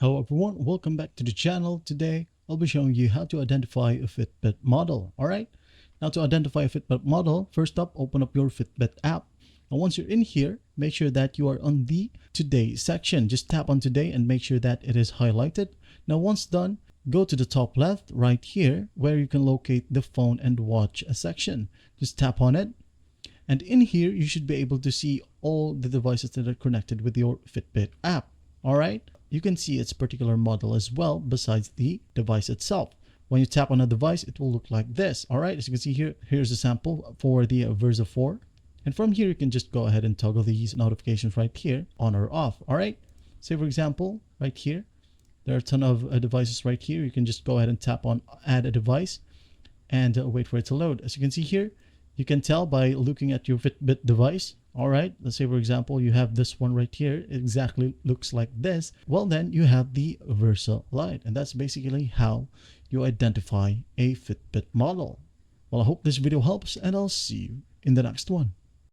Hello everyone, welcome back to the channel. Today, I'll be showing you how to identify a Fitbit model. Alright, now to identify a Fitbit model, first up, open up your Fitbit app. Now once you're in here, make sure that you are on the Today section. Just tap on Today and make sure that it is highlighted. Now once done, go to the top left right here where you can locate the phone and watch section. Just tap on it. And in here, you should be able to see all the devices that are connected with your Fitbit app. Alright, you can see its particular model as well besides the device itself. When you tap on a device, it will look like this. Alright, as you can see here, here's a sample for the Versa 4. And from here, you can just go ahead and toggle these notifications right here on or off. Alright, say for example, right here, there are a ton of devices right here. You can just go ahead and tap on add a device and wait for it to load. As you can see here, you can tell by looking at your Fitbit device. All right, let's say for example, you have this one right here. It exactly looks like this. Well, then you have the Versa Lite, and that's basically how you identify a Fitbit model. Well, I hope this video helps, and I'll see you in the next one.